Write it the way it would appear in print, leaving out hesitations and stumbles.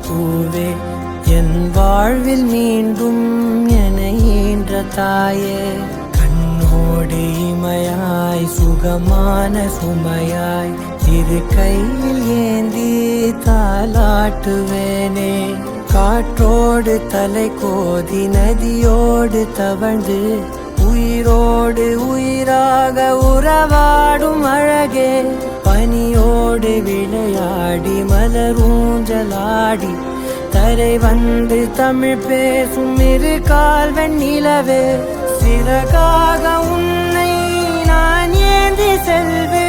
பூவே என் வாழ்வில் மீண்டும் என ஈன்ற தாயே கண்ணோடு இமையாய் சுகமான சுமையாய் இரு கையில் ஏந்தி தாலாட்டுவேனே காற்றோடு தலை கோதி நதியோடு தவழ்ந்து உயிரோடு உயிராக உறவாடும் அழகே பனியோடு விளையாடி மலரூஞ்சலாடி தரை வந்து தமிழ் பேசும் இரு கால்வன் நிலவே சிறகாக உன்னை நான் ஏந்தி செல்வேன்